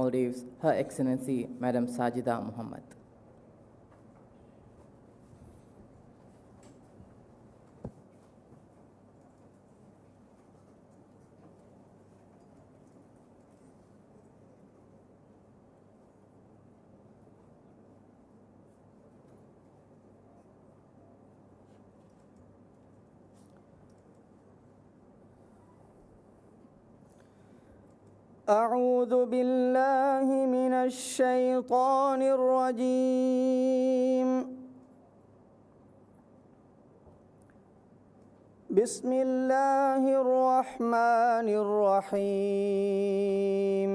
Maldives, Her Excellency Madam Sajida Muhammad. أعوذ بالله من الشيطان الرجيم. بسم الله الرحمن الرحيم.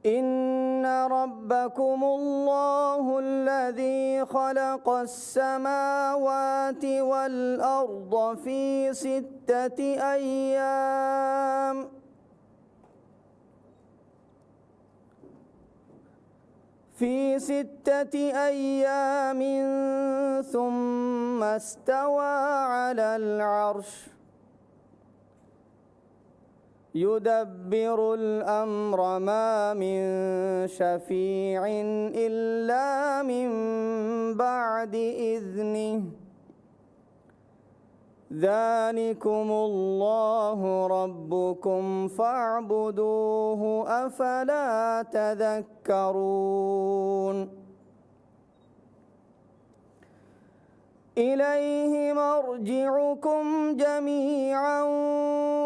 إن ربكم الله الذي خلق السماوات والأرض في 6 أيام ثم استوى على العرش يدبر الأمر ما من شفيع إلا من بعد إذنه ذلكم الله ربكم فاعبدوه أفلا تذكرون. إليه مرجعكم جميعا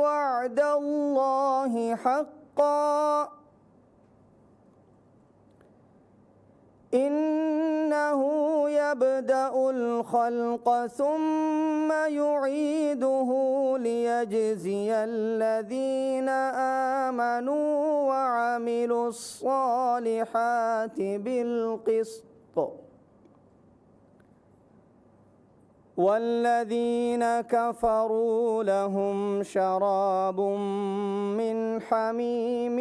وعد الله حقا إنه يبدأ الخلق ثم يعيده ليجزي الذين آمنوا وعملوا الصالحات بالقسط والذين كفروا لهم شراب من حميم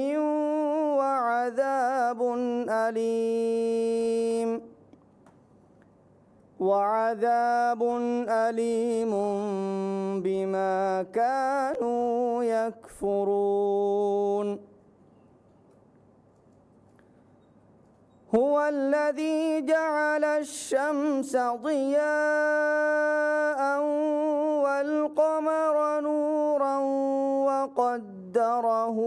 وعذاب أليم بما كانوا يكفرون. هو الذي جعل الشمس ضياء والقمر نورا وقدره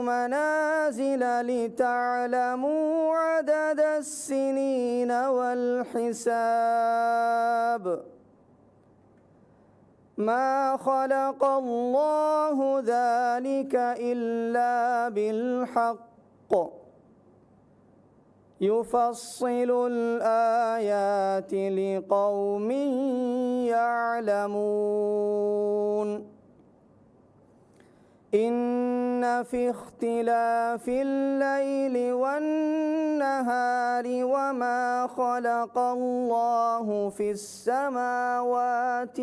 منازل لتعلموا عدد السنين والحساب. ما خلق الله ذلك إلا بالحق يفصل الآيات لقوم يعلمون. إن في اختلاف الليل والنهار وما خلق الله في السماوات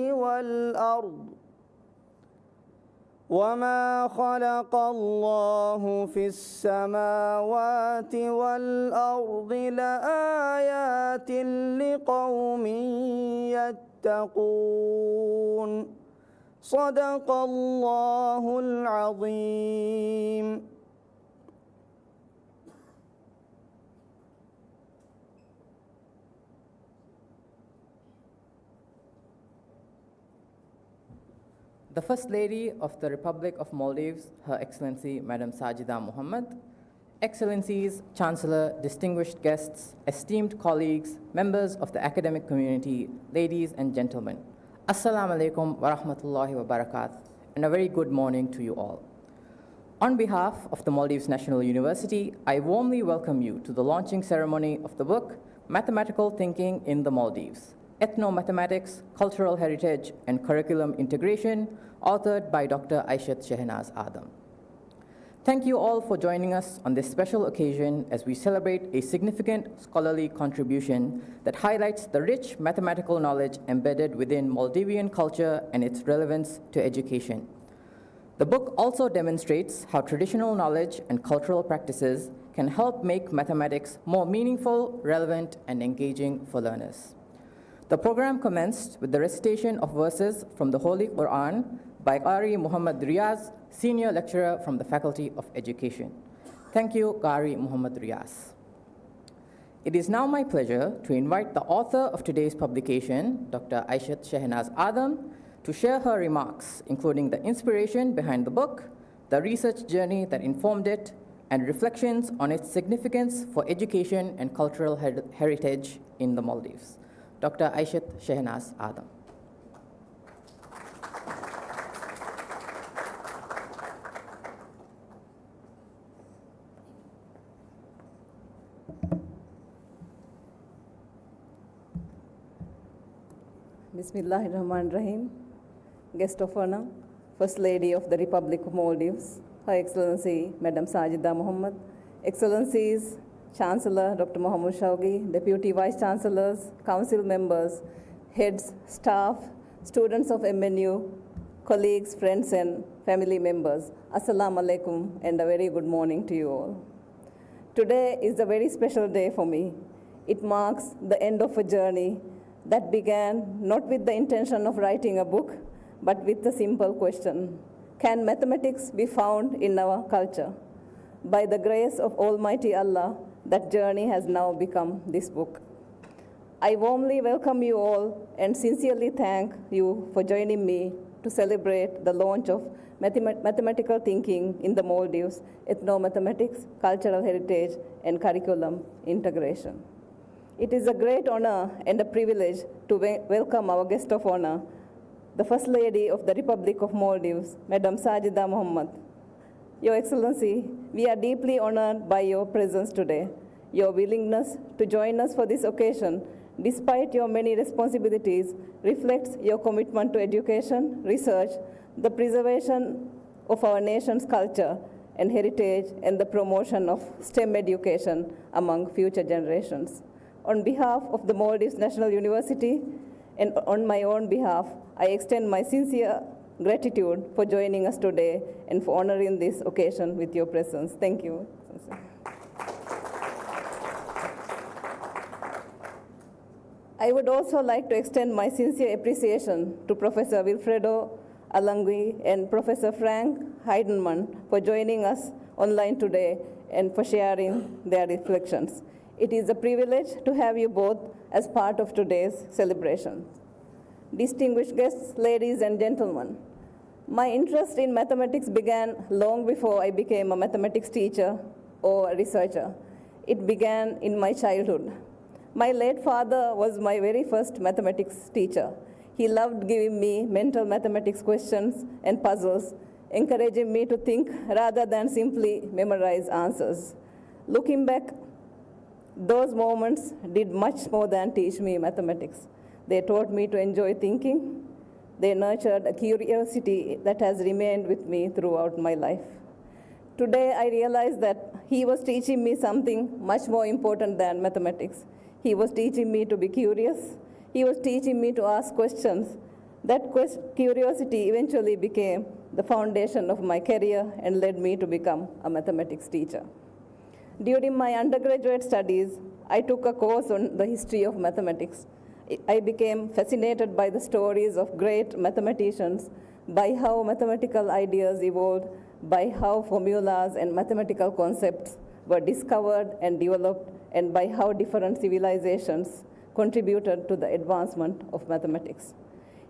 والأرض لآيات لقوم يتقون. صدق الله العظيم. The First Lady of the Republic of Maldives, Her Excellency Madam Sajida Muhammad, Excellencies, Chancellor, distinguished guests, esteemed colleagues, members of the academic community, ladies and gentlemen, Assalamu alaikum wa rahmatullahi wa barakatuh, and a very good morning to you all. On behalf of the Maldives National University, I warmly welcome you to the launching ceremony of the book, Mathematical Thinking in the Maldives, Ethno-Mathematics, Cultural Heritage, and Curriculum Integration, authored by Dr. Aishat Shehnaz Adam. Thank you all for joining us on this special occasion as we celebrate a significant scholarly contribution that highlights the rich mathematical knowledge embedded within Maldivian culture and its relevance to education. The book also demonstrates how traditional knowledge and cultural practices can help make mathematics more meaningful, relevant, and engaging for learners. The program commenced with the recitation of verses from the Holy Quran by Qari Muhammad Riaz, Senior Lecturer from the Faculty of Education. Thank you, Qari Muhammad Riaz. It is now my pleasure to invite the author of today's publication, Dr. Aishat Shehnaz Adam, to share her remarks, including the inspiration behind the book, the research journey that informed it, and reflections on its significance for education and cultural heritage in the Maldives. Dr. Aishat Shehnaz Adam. Bismillahirrahmanirrahim. Guest of honor, First Lady of the Republic of Maldives, Her Excellency Madam Sajida Muhammad, Excellencies, Chancellor Dr. Muhammad Shawgi, Deputy Vice Chancellors, Council members, heads, staff, students of MNU, colleagues, friends, and family members. Assalamu alaikum and a very good morning to you all. Today is a very special day for me. It marks the end of a journey that began not with the intention of writing a book, but with the simple question, can mathematics be found in our culture? By the grace of Almighty Allah, that journey has now become this book. I warmly welcome you all and sincerely thank you for joining me to celebrate the launch of mathematical thinking in the Maldives, ethno-mathematics, cultural heritage, and curriculum integration. It is a great honor and a privilege to welcome our guest of honor, the First Lady of the Republic of Maldives, Madam Sajida Muhammad. Your Excellency, we are deeply honored by your presence today. Your willingness to join us for this occasion, despite your many responsibilities, reflects your commitment to education, research, the preservation of our nation's culture and heritage, and the promotion of STEM education among future generations. On behalf of the Maldives National University and on my own behalf, I extend my sincere gratitude for joining us today and for honoring this occasion with your presence. Thank you. I would also like to extend my sincere appreciation to Professor Wilfredo Alangui and Professor Frank Heidenmann for joining us online today and for sharing their reflections. It is a privilege to have you both as part of today's celebration. Distinguished guests, ladies and gentlemen, my interest in mathematics began long before I became a mathematics teacher or a researcher. It began in my childhood. My late father was my very first mathematics teacher. He loved giving me mental mathematics questions and puzzles, encouraging me to think rather than simply memorize answers. Looking back, those moments did much more than teach me mathematics. They taught me to enjoy thinking. They nurtured a curiosity that has remained with me throughout my life. Today, I realize that he was teaching me something much more important than mathematics. He was teaching me to be curious. He was teaching me to ask questions. That curiosity eventually became the foundation of my career and led me to become a mathematics teacher. During my undergraduate studies, I took a course on the history of mathematics. I became fascinated by the stories of great mathematicians, by how mathematical ideas evolved, by how formulas and mathematical concepts were discovered and developed, and by how different civilizations contributed to the advancement of mathematics.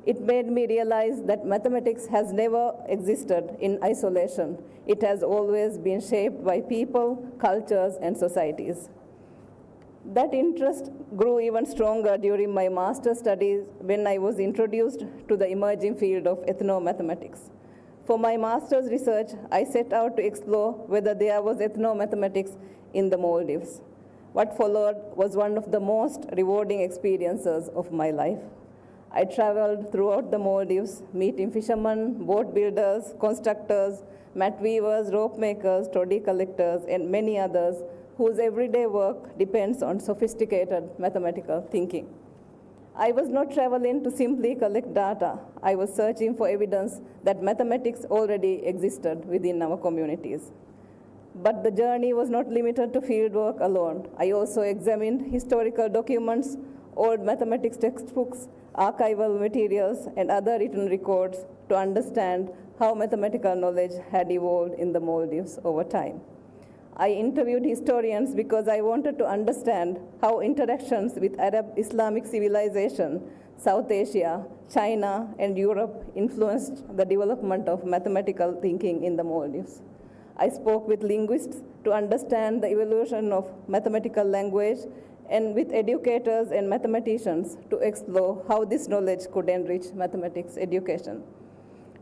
It made me realize that mathematics has never existed in isolation. It has always been shaped by people, cultures, and societies. That interest grew even stronger during my master's studies when I was introduced to the emerging field of ethno-mathematics. For my master's research, I set out to explore whether there was ethno-mathematics in the Maldives. What followed was one of the most rewarding experiences of my life. I traveled throughout the Maldives, meeting fishermen, boat builders, constructors, mat weavers, rope makers, toddy collectors, and many others whose everyday work depends on sophisticated mathematical thinking. I was not traveling to simply collect data. I was searching for evidence that mathematics already existed within our communities. But the journey was not limited to fieldwork alone. I also examined historical documents old mathematics textbooks, archival materials, and other written records to understand how mathematical knowledge had evolved in the Maldives over time. I interviewed historians because I wanted to understand how interactions with Arab Islamic civilization, South Asia, China, and Europe influenced the development of mathematical thinking in the Maldives. I spoke with linguists to understand the evolution of mathematical language and with educators and mathematicians to explore how this knowledge could enrich mathematics education.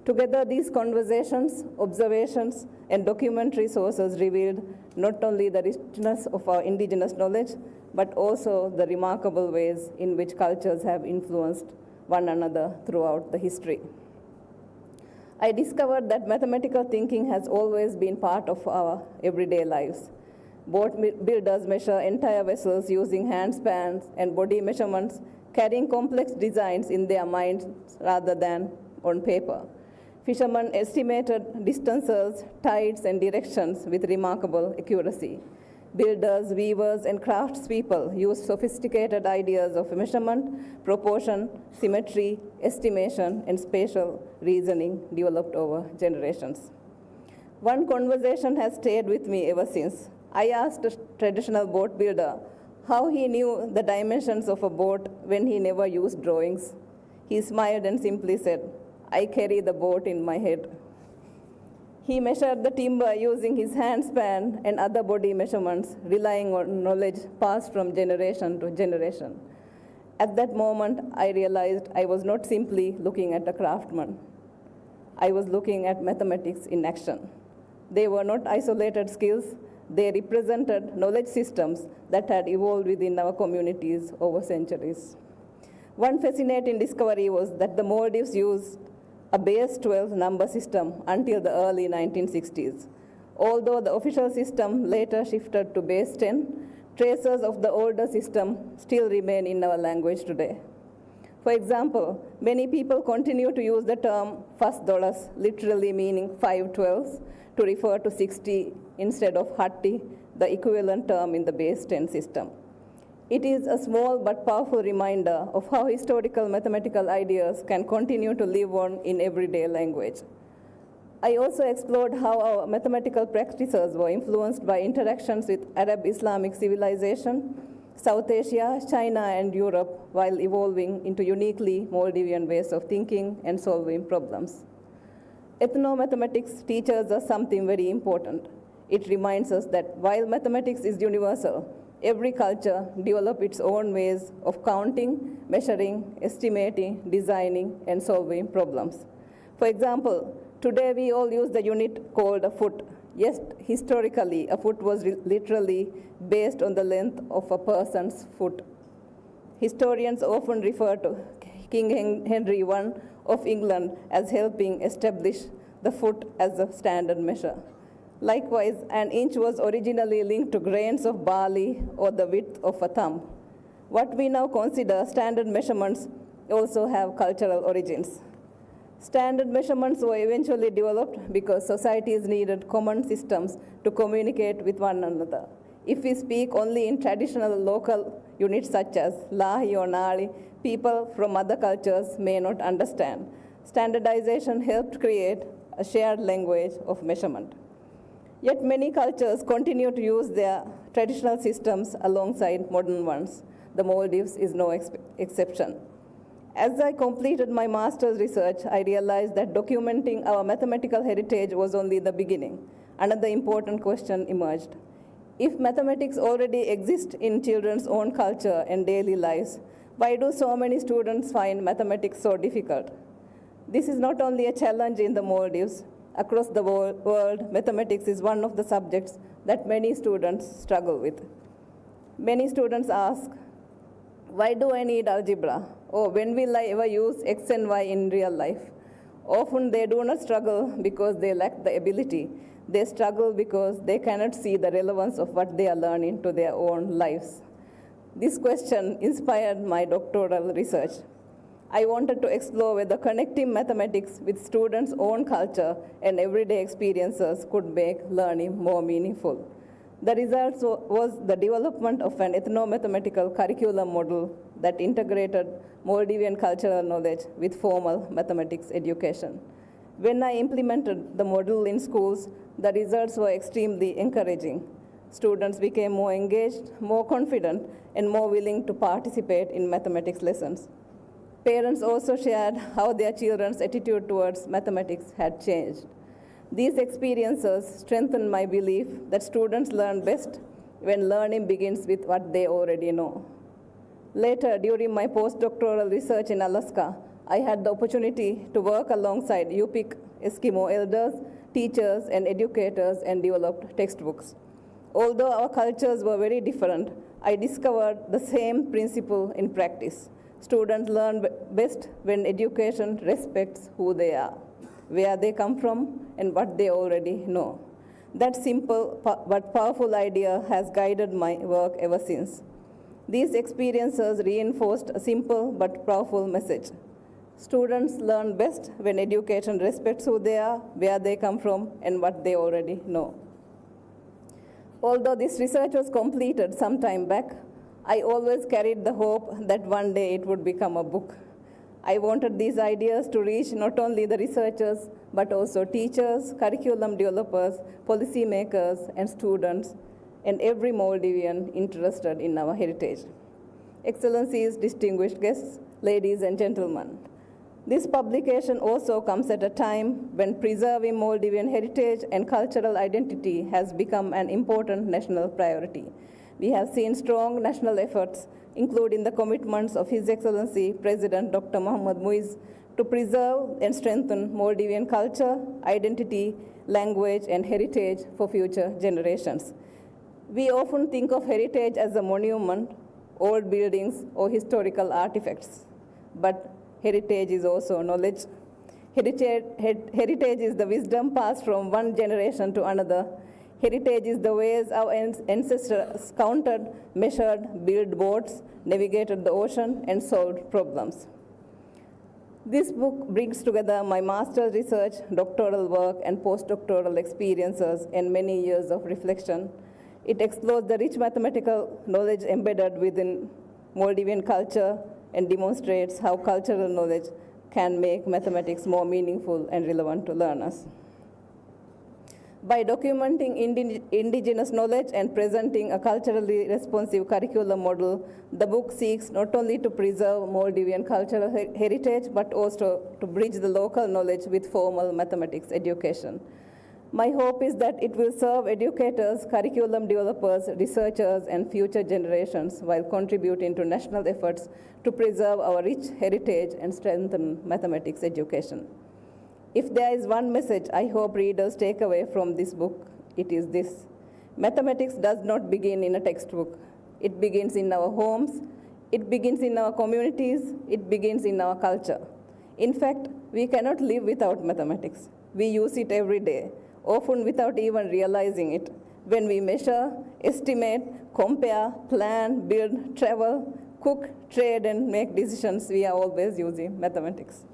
Together, these conversations, observations, and documentary sources revealed not only the richness of our indigenous knowledge, but also the remarkable ways in which cultures have influenced one another throughout the history. I discovered that mathematical thinking has always been part of our everyday lives. Boat builders measure entire vessels using handspans and body measurements, carrying complex designs in their minds rather than on paper. Fishermen estimated distances, tides, and directions with remarkable accuracy. Builders, weavers, and craftspeople used sophisticated ideas of measurement, proportion, symmetry, estimation, and spatial reasoning developed over generations. One conversation has stayed with me ever since. I asked a traditional boat builder how he knew the dimensions of a boat when he never used drawings. He smiled and simply said, "I carry the boat in my head." He measured the timber using his handspan and other body measurements, relying on knowledge passed from generation to generation. At that moment, I realized I was not simply looking at a craftsman. I was looking at mathematics in action. They were not isolated skills. They represented knowledge systems that had evolved within our communities over centuries. One fascinating discovery was that the Maldives used a base 12 number system until the early 1960s. Although the official system later shifted to base 10, traces of the older system still remain in our language today. For example, many people continue to use the term $1, literally meaning 5 12s, to refer to 60 instead of hatti, the equivalent term in the base 10 system. It is a small but powerful reminder of how historical mathematical ideas can continue to live on in everyday language. I also explored how our mathematical practices were influenced by interactions with Arab Islamic civilization, South Asia, China, and Europe, while evolving into uniquely Maldivian ways of thinking and solving problems. Ethnomathematics teaches us something very important. It reminds us that while mathematics is universal, every culture develops its own ways of counting, measuring, estimating, designing, and solving problems. For example, today we all use the unit called a foot. Yes, historically, a foot was literally based on the length of a person's foot. Historians often refer to King Henry I of England as helping establish the foot as a standard measure. Likewise, an inch was originally linked to grains of barley or the width of a thumb. What we now consider standard measurements also have cultural origins. Standard measurements were eventually developed because societies needed common systems to communicate with one another. If we speak only in traditional local units such as lahi or nali, people from other cultures may not understand. Standardization helped create a shared language of measurement. Yet many cultures continue to use their traditional systems alongside modern ones. The Maldives is no exception. As I completed my master's research, I realized that documenting our mathematical heritage was only the beginning. Another important question emerged. If mathematics already exists in children's own culture and daily lives, why do so many students find mathematics so difficult? This is not only a challenge in the Maldives. Across the world, mathematics is one of the subjects that many students struggle with. Many students ask, why do I need algebra? Or when will I ever use X and Y in real life? Often they do not struggle because they lack the ability. They struggle because they cannot see the relevance of what they are learning to their own lives. This question inspired my doctoral research. I wanted to explore whether connecting mathematics with students' own culture and everyday experiences could make learning more meaningful. The result was the development of an ethnomathematical curriculum model that integrated Maldivian cultural knowledge with formal mathematics education. When I implemented the model in schools, the results were extremely encouraging. Students became more engaged, more confident, and more willing to participate in mathematics lessons. Parents also shared how their children's attitude towards mathematics had changed. These experiences strengthened my belief that students learn best when learning begins with what they already know. Later, during my postdoctoral research in Alaska, I had the opportunity to work alongside Yupik Eskimo elders, teachers, and educators and developed textbooks. Although our cultures were very different, I discovered the same principle in practice. Students learn best when education respects who they are, where they come from, and what they already know. That simple but powerful idea has guided my work ever since. These experiences reinforced a simple but powerful message. Students learn best when education respects who they are, where they come from, and what they already know. Although this research was completed some time back, I always carried the hope that one day it would become a book. I wanted these ideas to reach not only the researchers, but also teachers, curriculum developers, policymakers, and students, and every Maldivian interested in our heritage. Excellencies, distinguished guests, ladies and gentlemen, this publication also comes at a time when preserving Maldivian heritage and cultural identity has become an important national priority. We have seen strong national efforts, including the commitments of His Excellency President Dr. Mohammad Muiz, to preserve and strengthen Maldivian culture, identity, language, and heritage for future generations. We often think of heritage as a monument, old buildings, or historical artifacts, but heritage is also knowledge. Heritage is the wisdom passed from one generation to another. Heritage is the ways our ancestors counted, measured, built boats, navigated the ocean, and solved problems. This book brings together my master's research, doctoral work, and postdoctoral experiences and many years of reflection. It explores the rich mathematical knowledge embedded within Maldivian culture and demonstrates how cultural knowledge can make mathematics more meaningful and relevant to learners. By documenting indigenous knowledge and presenting a culturally responsive curriculum model, the book seeks not only to preserve Maldivian cultural heritage, but also to bridge the local knowledge with formal mathematics education. My hope is that it will serve educators, curriculum developers, researchers, and future generations while contributing to national efforts to preserve our rich heritage and strengthen mathematics education. If there is one message I hope readers take away from this book, it is this: mathematics does not begin in a textbook. It begins in our homes, it begins in our communities, it begins in our culture. In fact, we cannot live without mathematics. We use it every day, often without even realizing it. When we measure, estimate, compare, plan, build, travel, cook, trade, and make decisions, we are always using mathematics.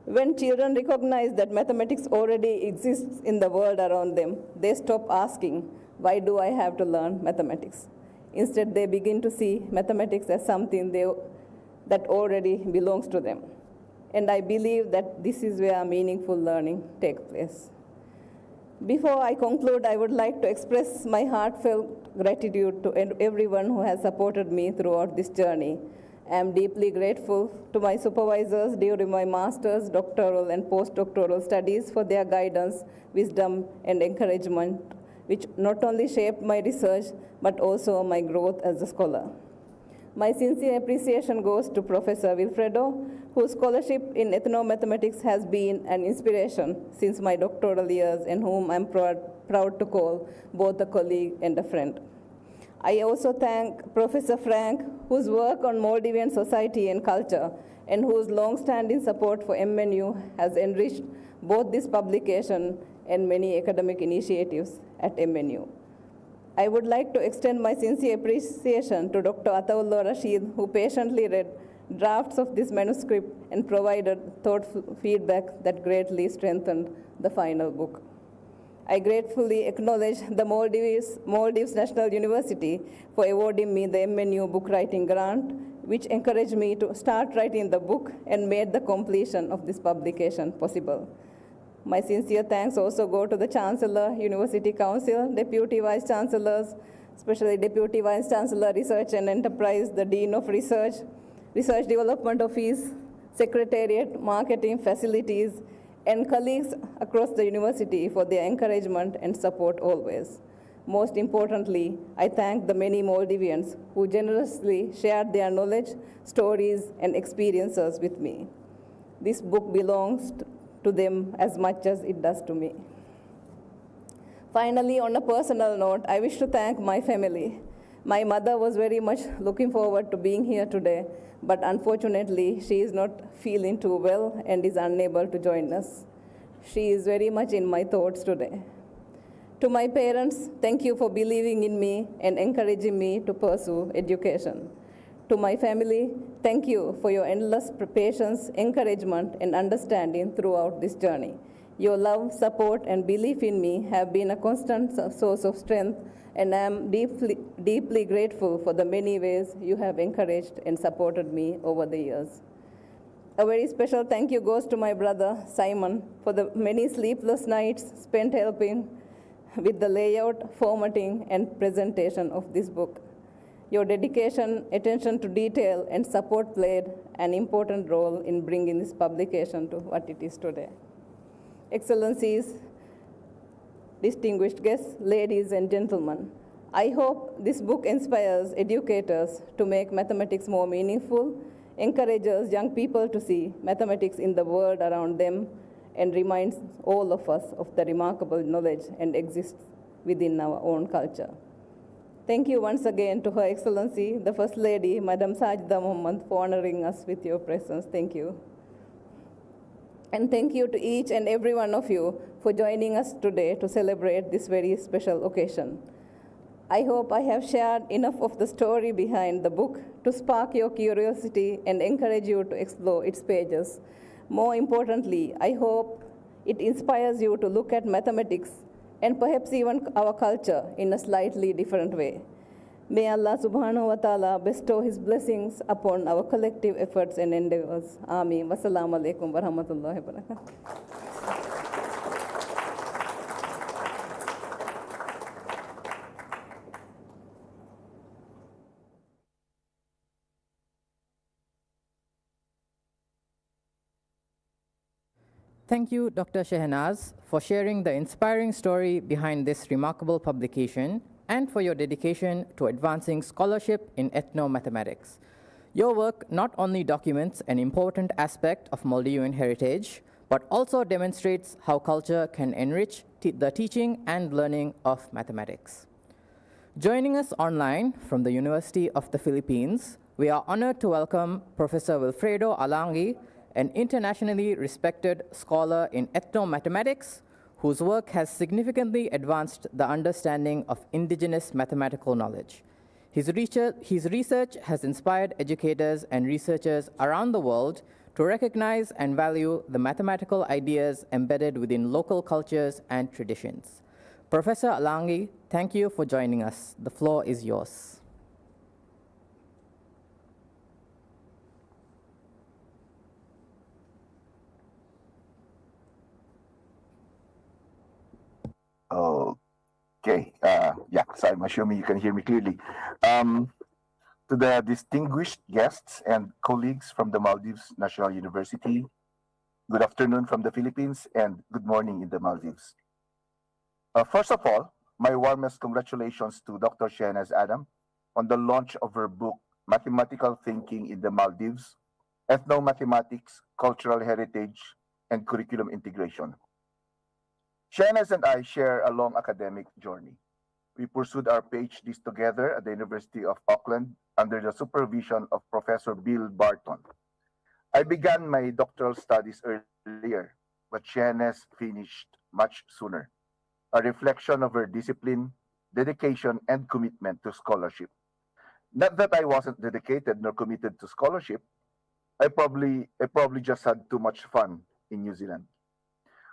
When children recognize that mathematics already exists in the world around them, they stop asking, why do I have to learn mathematics? Instead, they begin to see mathematics as something that already belongs to them. And I believe that this is where meaningful learning takes place. Before I conclude, I would like to express my heartfelt gratitude to everyone who has supported me throughout this journey. I am deeply grateful to my supervisors during my master's, doctoral, and postdoctoral studies for their guidance, wisdom, and encouragement, which not only shaped my research, but also my growth as a scholar. My sincere appreciation goes to Professor Wilfredo, whose scholarship in ethnomathematics has been an inspiration since my doctoral years, and whom I'm proud to call both a colleague and a friend. I also thank Professor Frank, whose work on Maldivian society and culture and whose long-standing support for MNU has enriched both this publication and many academic initiatives at MNU. I would like to extend my sincere appreciation to Dr. Ataullah Rashid, who patiently read drafts of this manuscript and provided thoughtful feedback that greatly strengthened the final book. I gratefully acknowledge the Maldives National University for awarding me the MNU book writing grant, which encouraged me to start writing the book and made the completion of this publication possible. My sincere thanks also go to the Chancellor, University Council, Deputy Vice Chancellors, especially Deputy Vice Chancellor, Research and Enterprise, the Dean of Research, Research Development Office, Secretariat, Marketing, Facilities, and colleagues across the university for their encouragement and support always. Most importantly, I thank the many Maldivians who generously shared their knowledge, stories, and experiences with me. This book belongs to them as much as it does to me. Finally, on a personal note, I wish to thank my family. My mother was very much looking forward to being here today, but unfortunately, she is not feeling too well and is unable to join us. She is very much in my thoughts today. To my parents, thank you for believing in me and encouraging me to pursue education. To my family, thank you for your endless patience, encouragement, and understanding throughout this journey. Your love, support, and belief in me have been a constant source of strength, and I am deeply grateful for the many ways you have encouraged and supported me over the years. A very special thank you goes to my brother, Simon, for the many sleepless nights spent helping with the layout, formatting, and presentation of this book. Your dedication, attention to detail, and support played an important role in bringing this publication to what it is today. Excellencies, distinguished guests, ladies and gentlemen, I hope this book inspires educators to make mathematics more meaningful, encourages young people to see mathematics in the world around them, and reminds all of us of the remarkable knowledge and exists within our own culture. Thank you once again to Her Excellency, the First Lady, Madam Sajida Mohammad, for honoring us with your presence. Thank you. And thank you to each and every one of you for joining us today to celebrate this very special occasion. I hope I have shared enough of the story behind the book to spark your curiosity and encourage you to explore its pages. More importantly, I hope it inspires you to look at mathematics and perhaps even our culture in a slightly different way. May Allah subhanahu wa ta'ala bestow His blessings upon our collective efforts and endeavors. Ameen. Wassalamu alaikum wa rahmatullahi wa barakatuh. Thank you, Dr. Shehnaz, for sharing the inspiring story behind this remarkable publication and for your dedication to advancing scholarship in ethnomathematics. Your work not only documents an important aspect of Maldivian heritage, but also demonstrates how culture can enrich the teaching and learning of mathematics. Joining us online from the University of the Philippines, we are honored to welcome Professor Wilfredo Alangi, an internationally respected scholar in ethnomathematics, whose work has significantly advanced the understanding of indigenous mathematical knowledge. His research has inspired educators and researchers around the world to recognize and value the mathematical ideas embedded within local cultures and traditions. Professor Alangi, thank you for joining us. The floor is yours. Okay, yeah, so I'm assuming you can hear me clearly. To the distinguished guests and colleagues from the Maldives National University, good afternoon from the Philippines and good morning in the Maldives. First of all, my warmest congratulations to Dr. Shehnaz Adam on the launch of her book, Mathematical Thinking in the Maldives, Ethnomathematics, Cultural Heritage, and Curriculum Integration. Shehnaz and I share a long academic journey. We pursued our PhDs together at the University of Auckland under the supervision of Professor Bill Barton. I began my doctoral studies earlier, but Shehnaz finished much sooner, a reflection of her discipline, dedication, and commitment to scholarship. Not that I wasn't dedicated nor committed to scholarship, I probably just had too much fun in New Zealand.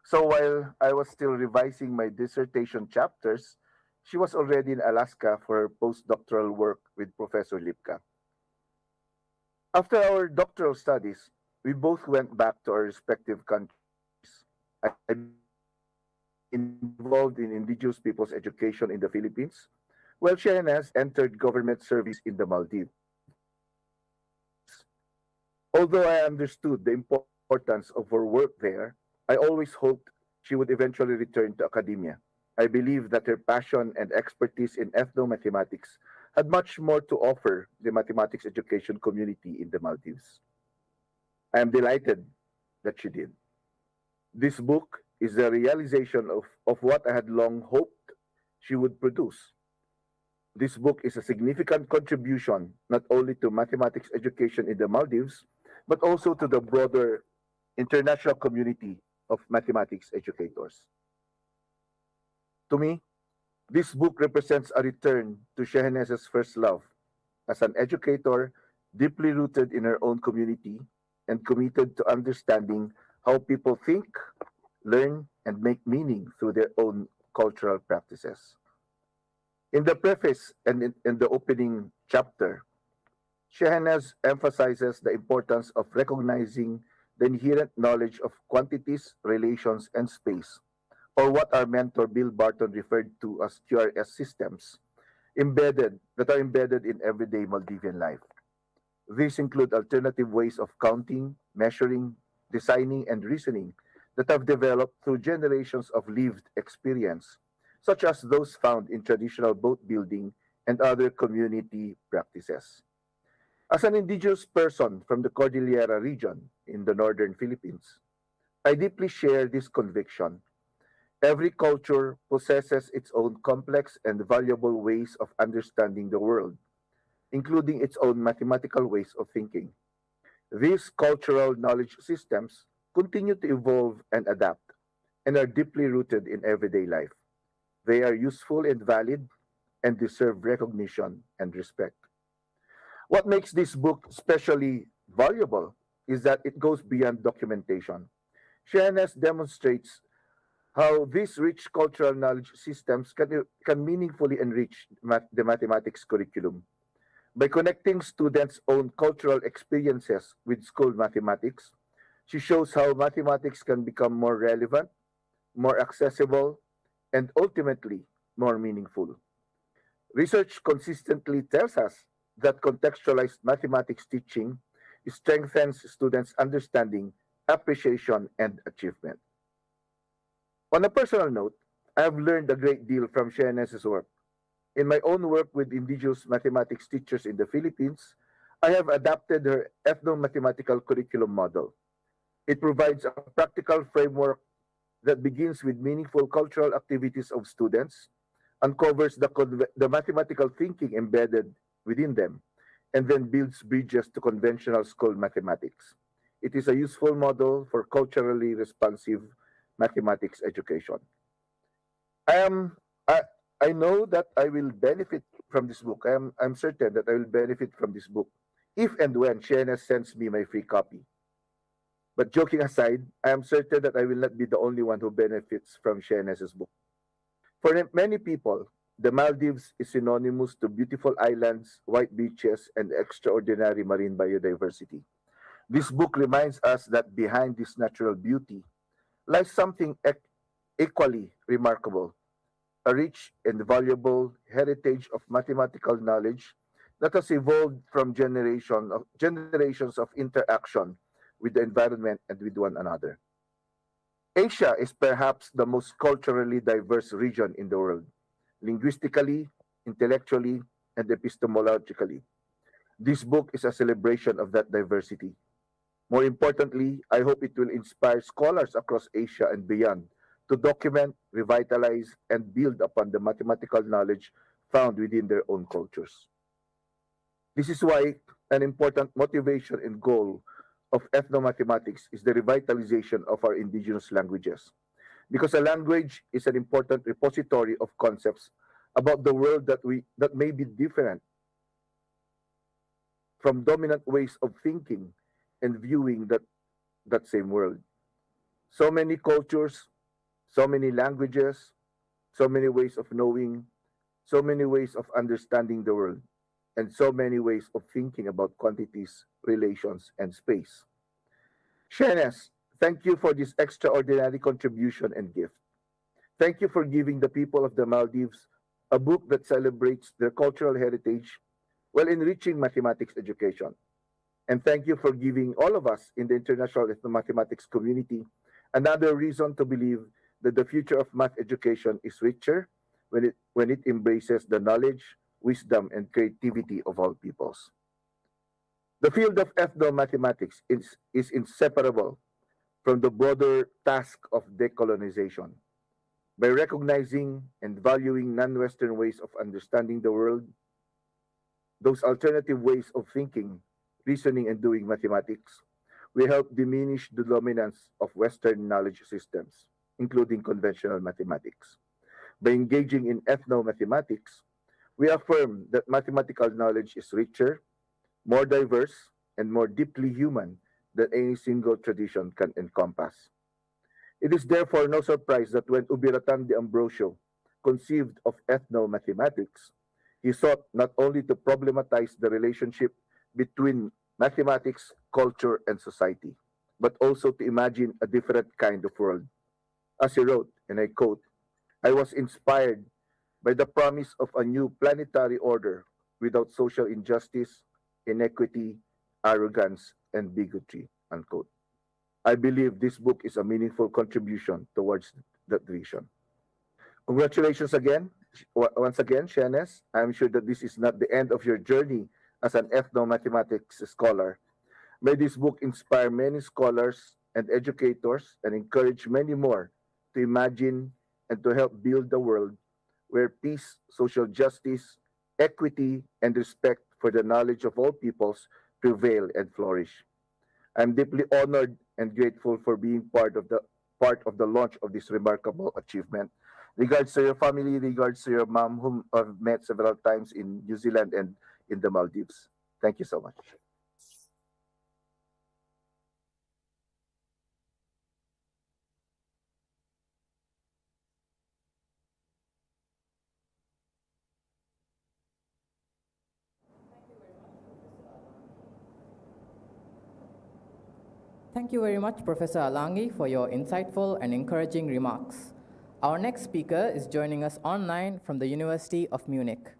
So while I was still revising my dissertation chapters, she was already in Alaska for her postdoctoral work with Professor Lipka. After our doctoral studies, we both went back to our respective countries. I involved in indigenous people's education in the Philippines, while Shehnaz entered government service in the Maldives. Although I understood the importance of her work there, I always hoped she would eventually return to academia. I believe that her passion and expertise in ethnomathematics had much more to offer the mathematics education community in the Maldives. I am delighted that she did. This book is the realization of what I had long hoped she would produce. This book is a significant contribution not only to mathematics education in the Maldives, but also to the broader international community of mathematics educators. To me, this book represents a return to Shehnaz's first love as an educator deeply rooted in her own community and committed to understanding how people think, learn, and make meaning through their own cultural practices. In the preface and in the opening chapter, Shehnaz emphasizes the importance of recognizing the inherent knowledge of quantities, relations, and space, or what our mentor Bill Barton referred to as QRS systems, that are embedded in everyday Maldivian life. These include alternative ways of counting, measuring, designing, and reasoning that have developed through generations of lived experience, such as those found in traditional boat building and other community practices. As an indigenous person from the Cordillera region in the northern Philippines, I deeply share this conviction. Every culture possesses its own complex and valuable ways of understanding the world, including its own mathematical ways of thinking. These cultural knowledge systems continue to evolve and adapt and are deeply rooted in everyday life. They are useful and valid and deserve recognition and respect. What makes this book especially valuable is that it goes beyond documentation. Shehnaz demonstrates how these rich cultural knowledge systems can meaningfully enrich the mathematics curriculum. By connecting students' own cultural experiences with school mathematics, she shows how mathematics can become more relevant, more accessible, and ultimately more meaningful. Research consistently tells us that contextualized mathematics teaching strengthens students' understanding, appreciation, and achievement. On a personal note, I have learned a great deal from Shehnaz's work. In my own work with indigenous mathematics teachers in the Philippines, I have adapted her ethno-mathematical curriculum model. It provides a practical framework that begins with meaningful cultural activities of students, uncovers the mathematical thinking embedded within them, and then builds bridges to conventional school mathematics. It is a useful model for culturally responsive mathematics education. I am I, I know that I will benefit from this book. I'm certain that I will benefit from this book if and when Shehnaz sends me my free copy. But joking aside, I am certain that I will not be the only one who benefits from Shehnaz's book. For many people, the Maldives is synonymous to beautiful islands, white beaches, and extraordinary marine biodiversity. This book reminds us that behind this natural beauty lies something equally remarkable, a rich and valuable heritage of mathematical knowledge that has evolved from generations of interaction with the environment and with one another. Asia is perhaps the most culturally diverse region in the world, linguistically, intellectually, and epistemologically. This book is a celebration of that diversity. More importantly, I hope it will inspire scholars across Asia and beyond to document, revitalize, and build upon the mathematical knowledge found within their own cultures. This is why an important motivation and goal of ethnomathematics is the revitalization of our indigenous languages. Because a language is an important repository of concepts about the world that may be different from dominant ways of thinking and viewing that same world. So many cultures, so many languages, so many ways of knowing, so many ways of understanding the world. and so many ways of thinking about quantities, relations, and space. Shenes, thank you for this extraordinary contribution and gift. Thank you for giving the people of the Maldives a book that celebrates their cultural heritage while enriching mathematics education. And thank you for giving all of us in the international mathematics community another reason to believe that the future of math education is richer when it embraces the knowledge, wisdom, and creativity of all peoples. The field of ethnomathematics is inseparable from the broader task of decolonization. By recognizing and valuing non Western ways of understanding the world, those alternative ways of thinking, reasoning, and doing mathematics, we help diminish the dominance of Western knowledge systems, including conventional mathematics. By engaging in ethnomathematics, we affirm that mathematical knowledge is richer, more diverse, and more deeply human than any single tradition can encompass. It is therefore no surprise that when Ubiratan de Ambrosio conceived of ethnomathematics, he sought not only to problematize the relationship between mathematics, culture, and society, but also to imagine a different kind of world. As he wrote, and I quote, I was inspired by the promise of a new planetary order without social injustice, inequity, arrogance, and bigotry, unquote. I believe this book is a meaningful contribution towards that vision. Congratulations again, once again, Shenes. I'm sure that this is not the end of your journey as an ethnomathematics scholar. May this book inspire many scholars and educators and encourage many more to imagine and to help build a world where peace, social justice, equity, and respect for the knowledge of all peoples prevail and flourish. I'm deeply honored and grateful for being part of the launch of this remarkable achievement. Regards to your family, regards to your mom, whom I've met several times in New Zealand and in the Maldives. Thank you so much. Thank you very much, Professor Alangi, for your insightful and encouraging remarks. Our next speaker is joining us online from the University of Munich.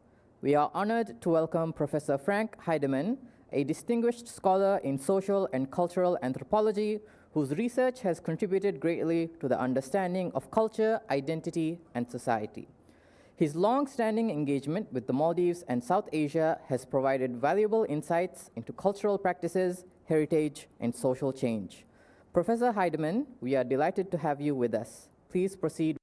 We are honored to welcome Professor Frank Heidemann, a distinguished scholar in social and cultural anthropology whose research has contributed greatly to the understanding of culture, identity, and society. His long-standing engagement with the Maldives and South Asia has provided valuable insights into cultural practices, heritage, and social change. Professor Heidemann, we are delighted to have you with us. Please proceed.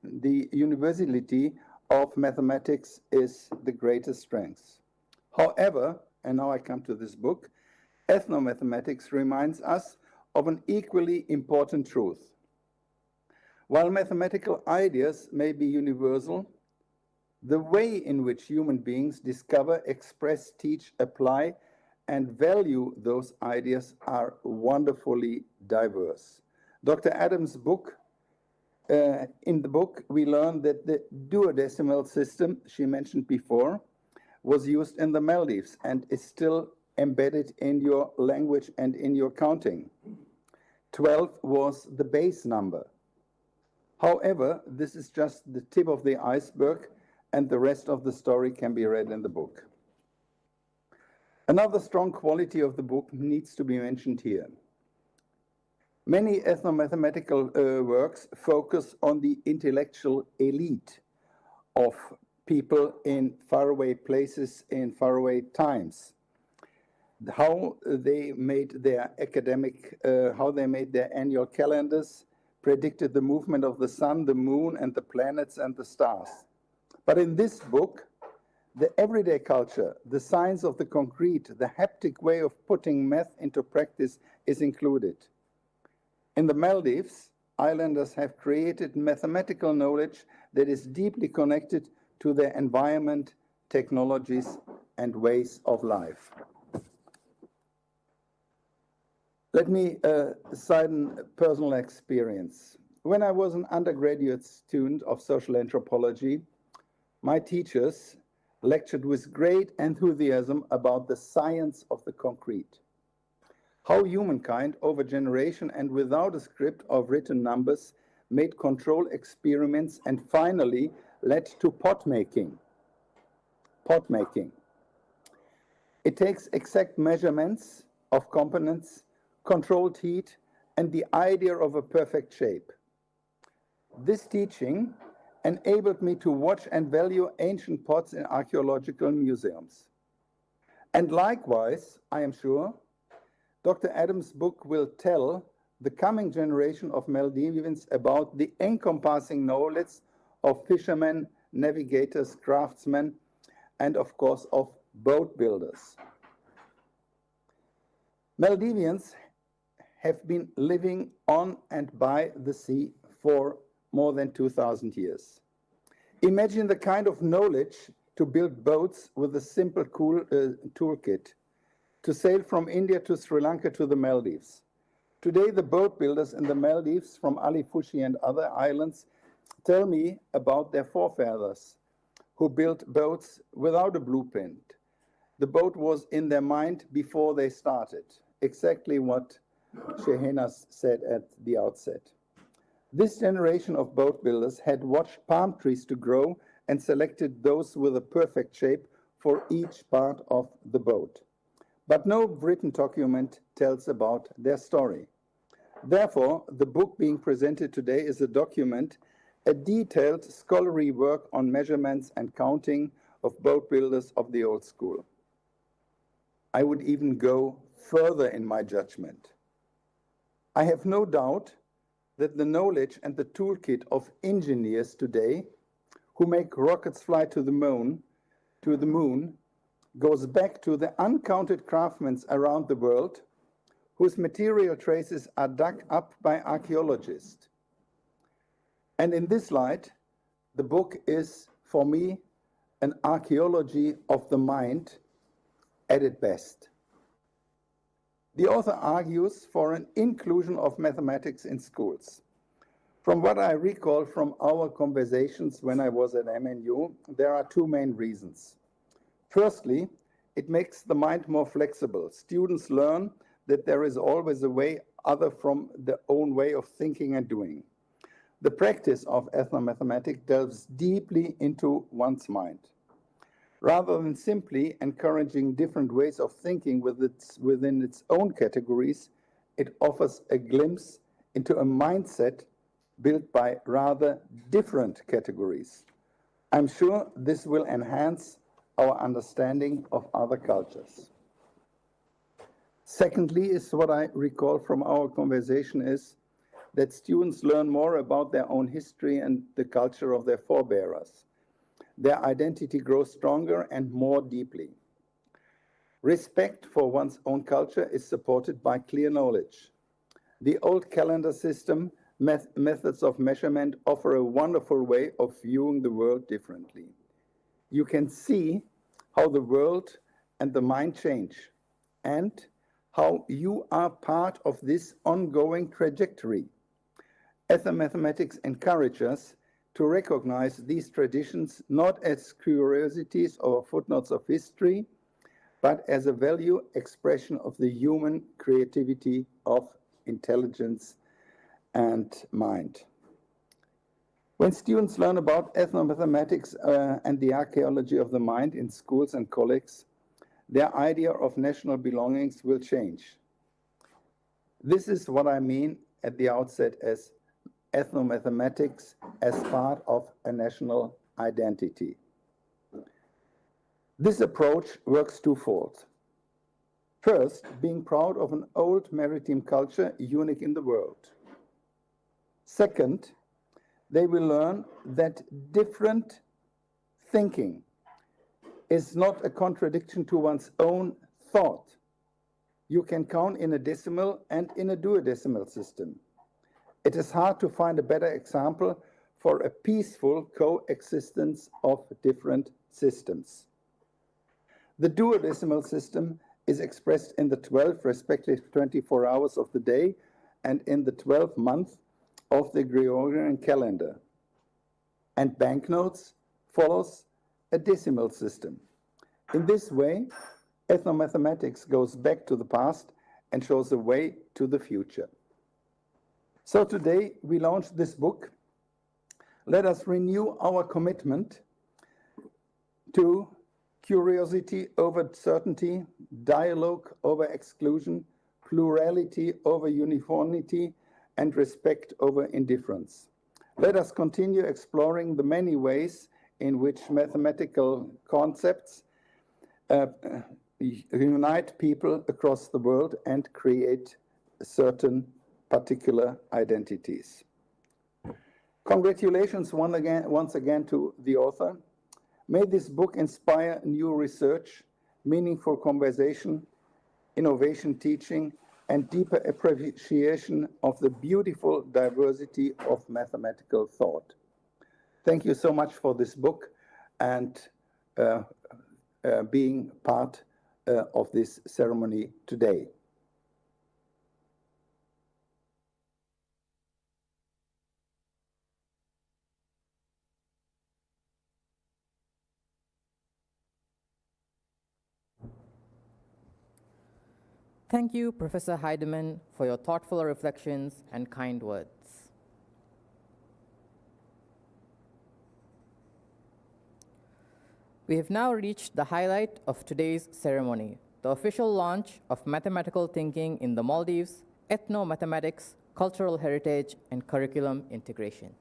the universality of mathematics is the greatest strength. However, and now I come to this book, ethnomathematics reminds us of an equally important truth. While mathematical ideas may be universal, the way in which human beings discover, express, teach, apply, and value those ideas are wonderfully diverse. Dr. Adams' book, in the book, we learn that the duodecimal system she mentioned before was used in the Maldives and is still embedded in your language and in your counting. 12 was the base number. However, this is just the tip of the iceberg, and the rest of the story can be read in the book. Another strong quality of the book needs to be mentioned here. Many ethnomathematical works focus on the intellectual elite of people in faraway places, in faraway times. How they made their how they made their annual calendars, predicted the movement of the sun, the moon, and the planets and the stars. But in this book, the everyday culture, the science of the concrete, the haptic way of putting math into practice is included. In the Maldives, islanders have created mathematical knowledge that is deeply connected to their environment, technologies, and ways of life. Let me cite a personal experience. When I was an undergraduate student of social anthropology, my teachers lectured with great enthusiasm about the science of the concrete. How humankind, over generation and without a script of written numbers, made control experiments and finally led to pot making. Pot making. It takes exact measurements of components, controlled heat, and the idea of a perfect shape. This teaching enabled me to watch and value ancient pots in archaeological museums. And likewise, I am sure, Dr. Adams' book will tell the coming generation of Maldivians about the encompassing knowledge of fishermen, navigators, craftsmen, and of course of boat builders. Maldivians have been living on and by the sea for more than 2,000 years. Imagine the kind of knowledge to build boats with a simple toolkit, to sail from India to Sri Lanka to the Maldives. Today, the boat builders in the Maldives from Ali Fushi and other islands tell me about their forefathers who built boats without a blueprint. The boat was in their mind before they started, exactly what Shehenas said at the outset. This generation of boat builders had watched palm trees to grow and selected those with a perfect shape for each part of the boat. But no written document tells about their story. Therefore, the book being presented today is a document, a detailed scholarly work on measurements and counting of boat builders of the old school. I would even go further in my judgment. I have no doubt that the knowledge and the toolkit of engineers today who make rockets fly to the moon, goes back to the uncounted craftsmen around the world whose material traces are dug up by archaeologists. And in this light, the book is, for me, an archaeology of the mind at its best. The author argues for an inclusion of mathematics in schools. From what I recall from our conversations when I was at MNU, there are two main reasons. Firstly, it makes the mind more flexible. Students learn that there is always a way other from their own way of thinking and doing. The practice of ethnomathematics delves deeply into one's mind. Rather than simply encouraging different ways of thinking within its own categories, it offers a glimpse into a mindset built by rather different categories. I'm sure this will enhance our understanding of other cultures. Secondly, is what I recall from our conversation is that students learn more about their own history and the culture of their forebearers. Their identity grows stronger and more deeply. Respect for one's own culture is supported by clear knowledge. The old calendar system, methods of measurement offer a wonderful way of viewing the world differently. You can see how the world and the mind change, and how you are part of this ongoing trajectory. Ethnomathematics encourages us to recognize these traditions not as curiosities or footnotes of history, but as a value expression of the human creativity of intelligence and mind. When students learn about ethnomathematics and the archaeology of the mind in schools and colleges, their idea of national belongings will change. This is what I mean at the outset as ethnomathematics as part of a national identity. This approach works twofold. First, being proud of an old maritime culture unique in the world. Second, they will learn that different thinking is not a contradiction to one's own thought. You can count in a decimal and in a duodecimal system. It is hard to find a better example for a peaceful coexistence of different systems. The duodecimal system is expressed in the 12 respective 24 hours of the day and in the 12 months of the Gregorian calendar. And banknotes follows a decimal system. In this way, ethnomathematics goes back to the past and shows the way to the future. So today we launched this book. Let us renew our commitment to curiosity over certainty, dialogue over exclusion, plurality over uniformity, and respect over indifference. Let us continue exploring the many ways in which mathematical concepts unite people across the world and create certain particular identities. Congratulations once again to the author. May this book inspire new research, meaningful conversation, innovation teaching, and deeper appreciation of the beautiful diversity of mathematical thought. Thank you so much for this book and being part of this ceremony today. Thank you, Professor Heidemann, for your thoughtful reflections and kind words. We have now reached the highlight of today's ceremony, the official launch of mathematical thinking in the Maldives, ethnomathematics, cultural heritage, and curriculum integration.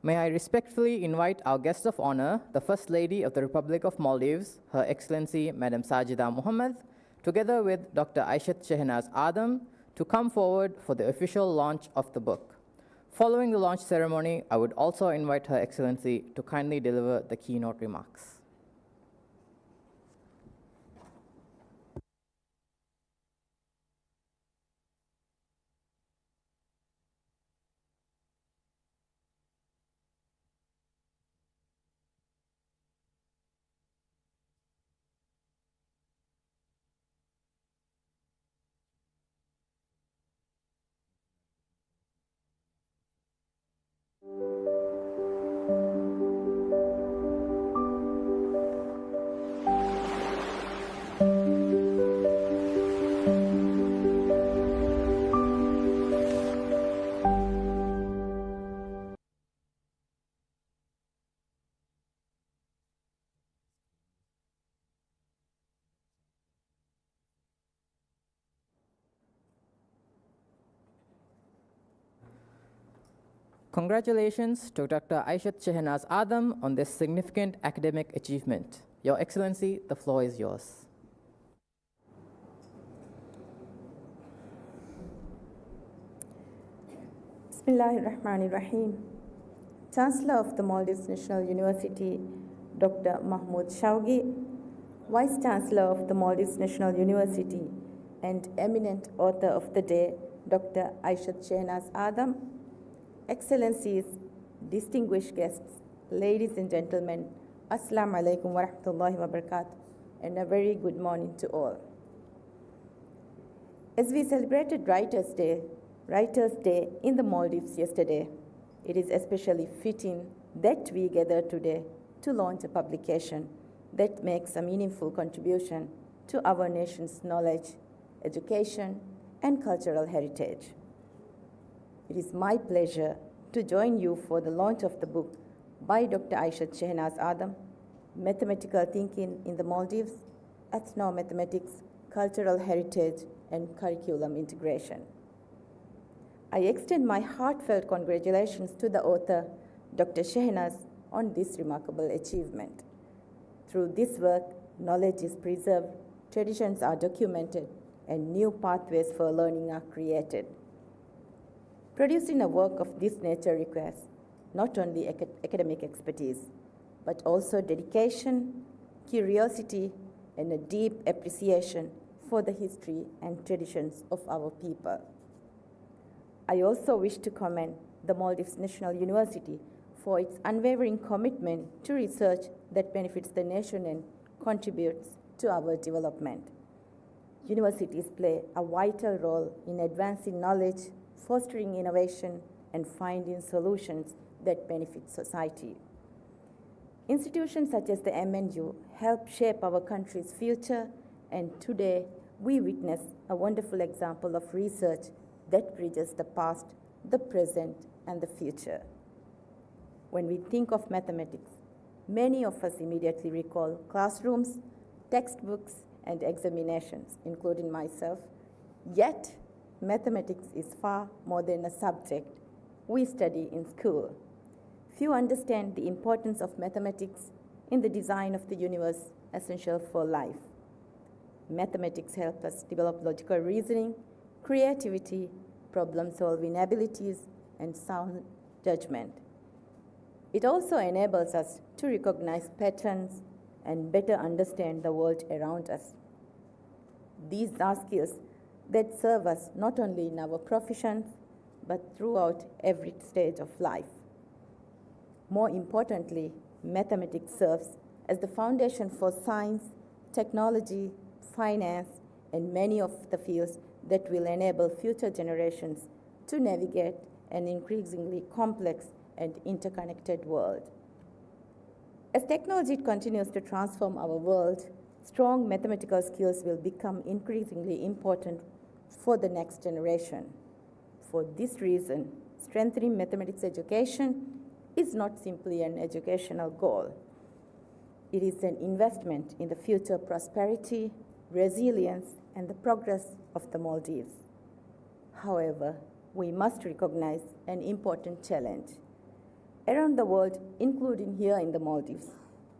May I respectfully invite our guest of honor, the First Lady of the Republic of Maldives, Her Excellency Madam Sajida Mohammed, together with Dr. Aishat Shehnaz Adam, to come forward for the official launch of the book. Following the launch ceremony, I would also invite Her Excellency to kindly deliver the keynote remarks. Congratulations to Dr. Aishat Shehnaz Adam on this significant academic achievement. Your Excellency, the floor is yours. Bismillahirrahmanirrahim. Chancellor of the Maldives National University, Dr. Mahmoud Shawgi, Vice Chancellor of the Maldives National University and eminent author of the day, Dr. Aishat Shehnaz Adam, Excellencies, distinguished guests, ladies and gentlemen, Assalamu alaikum wa rahmatullahi wa barakatuh, and a very good morning to all. As we celebrated Writers' Day in the Maldives yesterday, it is especially fitting that we gather today to launch a publication that makes a meaningful contribution to our nation's knowledge, education, and cultural heritage. It is my pleasure to join you for the launch of the book by Dr. Aishat Shehnaz Adam, Mathematical Thinking in the Maldives, Ethno-Mathematics, Cultural Heritage, and Curriculum Integration. I extend my heartfelt congratulations to the author, Dr. Shehnaz, on this remarkable achievement. Through this work, knowledge is preserved, traditions are documented, and new pathways for learning are created. Producing a work of this nature requires not only academic expertise, but also dedication, curiosity, and a deep appreciation for the history and traditions of our people. I also wish to commend the Maldives National University for its unwavering commitment to research that benefits the nation and contributes to our development. Universities play a vital role in advancing knowledge, fostering innovation, and finding solutions that benefit society. Institutions such as the MNU help shape our country's future, and today we witness a wonderful example of research that bridges the past, the present, and the future. When we think of mathematics, many of us immediately recall classrooms, textbooks, and examinations, including myself. Yet, mathematics is far more than a subject we study in school. Few understand the importance of mathematics in the design of the universe essential for life. Mathematics help us develop logical reasoning, creativity, problem-solving abilities, and sound judgment. It also enables us to recognize patterns and better understand the world around us. These are skills that serve us not only in our professions, but throughout every stage of life. More importantly, mathematics serves as the foundation for science, technology, finance, and many of the fields that will enable future generations to navigate an increasingly complex and interconnected world. As technology continues to transform our world, strong mathematical skills will become increasingly important for the next generation. For this reason, strengthening mathematics education is not simply an educational goal. It is an investment in the future prosperity, resilience, and the progress of the Maldives. However, we must recognize an important challenge. Around the world, including here in the Maldives,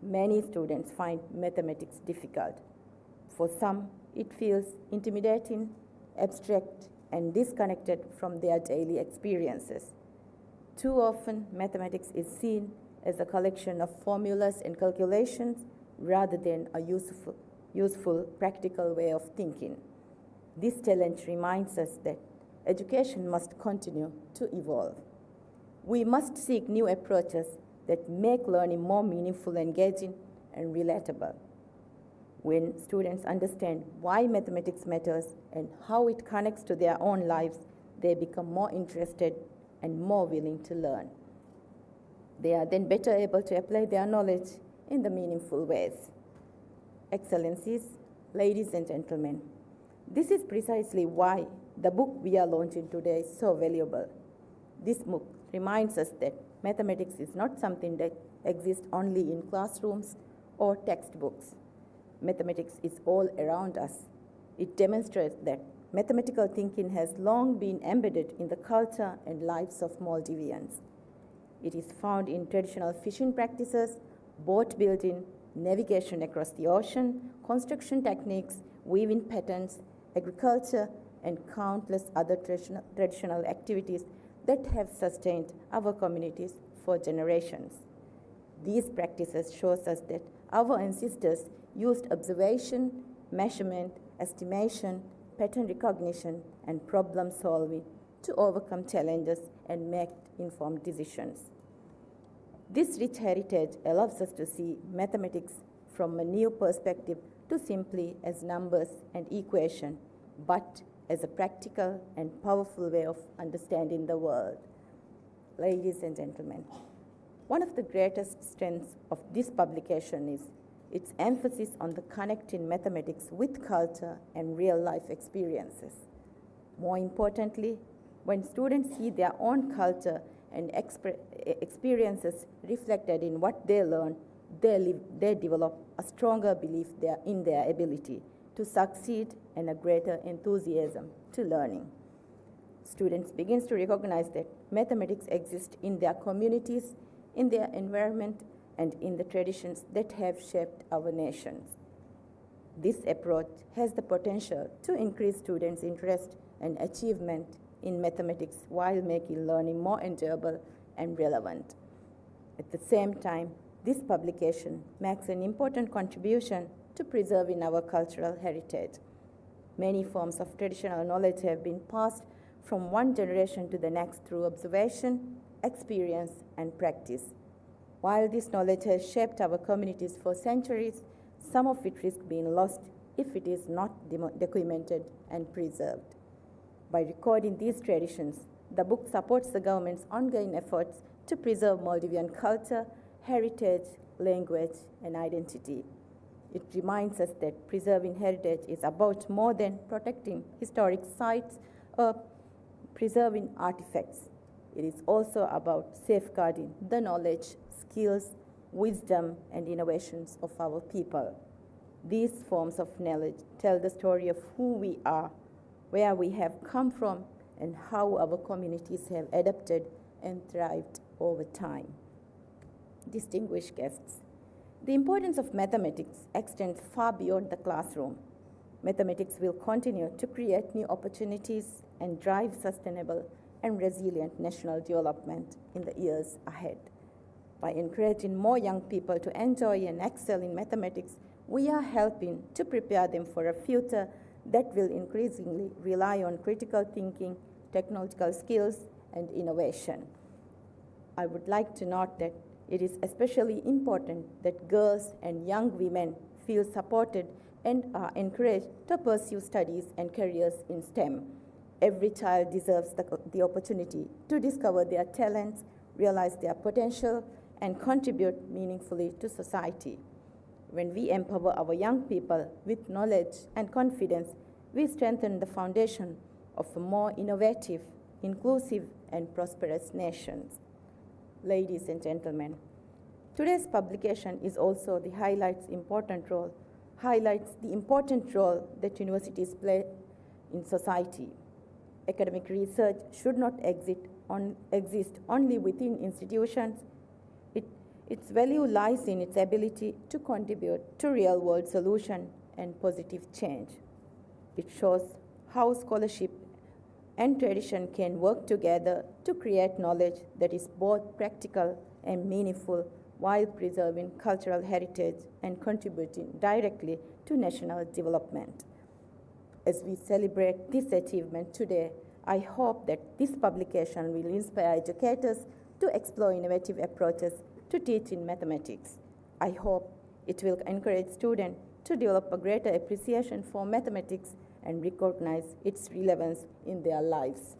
many students find mathematics difficult. For some, it feels intimidating, abstract, and disconnected from their daily experiences. Too often, mathematics is seen as a collection of formulas and calculations rather than a useful, practical way of thinking. This challenge reminds us that education must continue to evolve. We must seek new approaches that make learning more meaningful, engaging, and relatable. When students understand why mathematics matters and how it connects to their own lives, they become more interested and more willing to learn. They are then better able to apply their knowledge in the meaningful ways. Excellencies, ladies and gentlemen, this is precisely why the book we are launching today is so valuable. This book reminds us that mathematics is not something that exists only in classrooms or textbooks. Mathematics is all around us. It demonstrates that mathematical thinking has long been embedded in the culture and lives of Maldivians. It is found in traditional fishing practices, boat building, navigation across the ocean, construction techniques, weaving patterns, agriculture, and countless other traditional activities that have sustained our communities for generations. These practices shows us that our ancestors used observation, measurement, estimation, pattern recognition, and problem solving to overcome challenges and make informed decisions. This rich heritage allows us to see mathematics from a new perspective, to simply as numbers and equation, but as a practical and powerful way of understanding the world. Ladies and gentlemen, one of the greatest strengths of this publication is its emphasis on the connecting mathematics with culture and real-life experiences. More importantly, when students see their own culture and experiences reflected in what they learn, they develop a stronger belief in their ability to succeed and a greater enthusiasm to learning. Students begin to recognize that mathematics exists in their communities, in their environment, and in the traditions that have shaped our nations. This approach has the potential to increase students' interest and achievement in mathematics while making learning more enjoyable and relevant. At the same time, this publication makes an important contribution to preserving our cultural heritage. Many forms of traditional knowledge have been passed from one generation to the next through observation, experience, and practice. While this knowledge has shaped our communities for centuries, some of it risks being lost if it is not documented and preserved. By recording these traditions, the book supports the government's ongoing efforts to preserve Maldivian culture, heritage, language, and identity. It reminds us that preserving heritage is about more than protecting historic sites or preserving artifacts. It is also about safeguarding the knowledge, skills, wisdom, and innovations of our people. These forms of knowledge tell the story of who we are, where we have come from, and how our communities have adapted and thrived over time. Distinguished guests, the importance of mathematics extends far beyond the classroom. Mathematics will continue to create new opportunities and drive sustainable and resilient national development in the years ahead. By encouraging more young people to enjoy and excel in mathematics, we are helping to prepare them for a future that will increasingly rely on critical thinking, technological skills, and innovation. I would like to note that it is especially important that girls and young women feel supported and are encouraged to pursue studies and careers in STEM. Every child deserves the opportunity to discover their talents, realize their potential, and contribute meaningfully to society. When we empower our young people with knowledge and confidence, we strengthen the foundation of a more innovative, inclusive, and prosperous nation. Ladies and gentlemen, today's publication is also highlights the important role that universities play in society. Academic research should not exist only within institutions. Its value lies in its ability to contribute to real-world solutions and positive change. It shows how scholarship and tradition can work together to create knowledge that is both practical and meaningful while preserving cultural heritage and contributing directly to national development. As we celebrate this achievement today, I hope that this publication will inspire educators to explore innovative approaches to teaching mathematics. I hope it will encourage students to develop a greater appreciation for mathematics and recognize its relevance in their lives.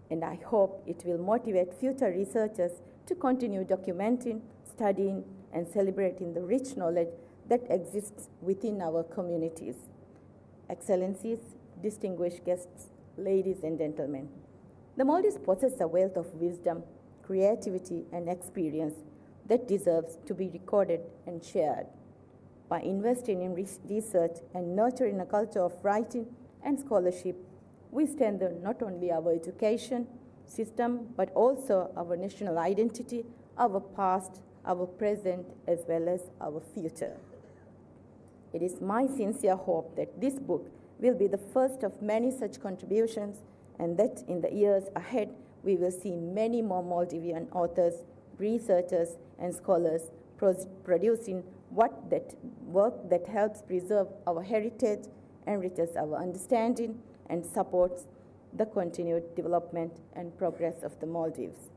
And I hope it will motivate future researchers to continue documenting, studying, and celebrating the rich knowledge that exists within our communities. Excellencies, distinguished guests, ladies and gentlemen, the Maldives possess a wealth of wisdom, creativity, and experience that deserves to be recorded and shared. By investing in research and nurturing a culture of writing and scholarship, we strengthen not only our education system, but also our national identity, our past, our present, as well as our future. It is my sincere hope that this book will be the first of many such contributions, and that in the years ahead, we will see many more Maldivian authors, researchers, and scholars producing work that helps preserve our heritage, enriches our understanding, and supports the continued development and progress of the Maldives.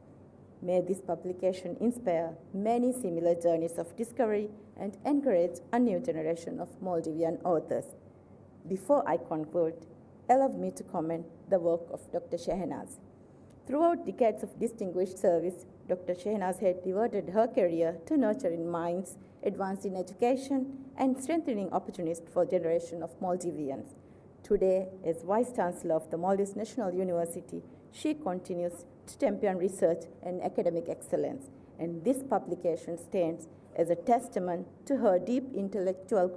May this publication inspire many similar journeys of discovery and encourage a new generation of Maldivian authors. Before I conclude, allow me to comment the work of Dr. Shehnaz. Throughout decades of distinguished service, Dr. Shehnaz had devoted her career to nurturing minds, advancing education, and strengthening opportunities for generation of Maldivians. Today, as Vice Chancellor of the Maldives National University, she continues to champion research and academic excellence, and this publication stands as a testament to her deep intellectual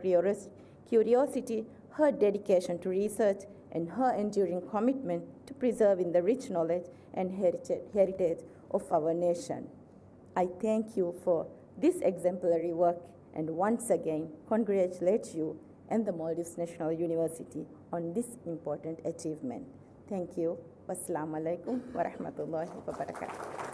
curiosity, her dedication to research, and her enduring commitment to preserving the rich knowledge and heritage of our nation. I thank you for this exemplary work and once again congratulate you and the Maldives National University on this important achievement. Thank you. Wassalamu alaikum wa rahmatullahi wa barakatuh.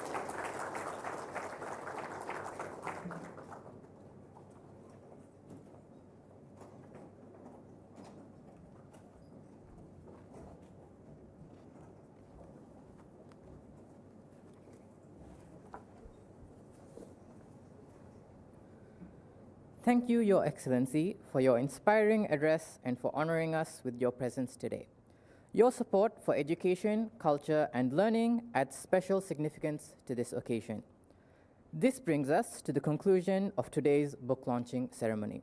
Thank you, Your Excellency, for your inspiring address and for honoring us with your presence today. Your support for education, culture, and learning adds special significance to this occasion. This brings us to the conclusion of today's book launching ceremony.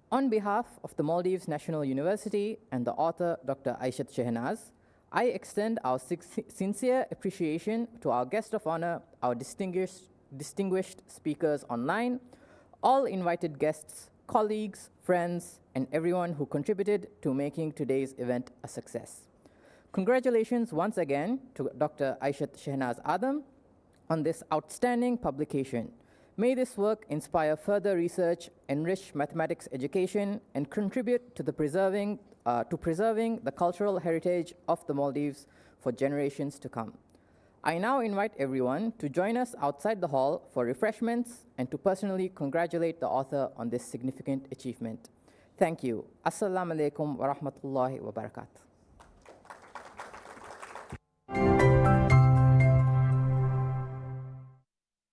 On behalf of the Maldives National University and the author, Dr. Aishat Shehnaz, I extend our sincere appreciation to our guest of honor, our distinguished speakers online, all invited guests, colleagues, friends, and everyone who contributed to making today's event a success. Congratulations once again to Dr. Aishat Shehnaz Adam on this outstanding publication. May this work inspire further research, enrich mathematics education, and contribute to preserving the cultural heritage of the Maldives for generations to come. I now invite everyone to join us outside the hall for refreshments and to personally congratulate the author on this significant achievement. Thank you. Assalamu alaikum wa rahmatullahi wa barakatuh.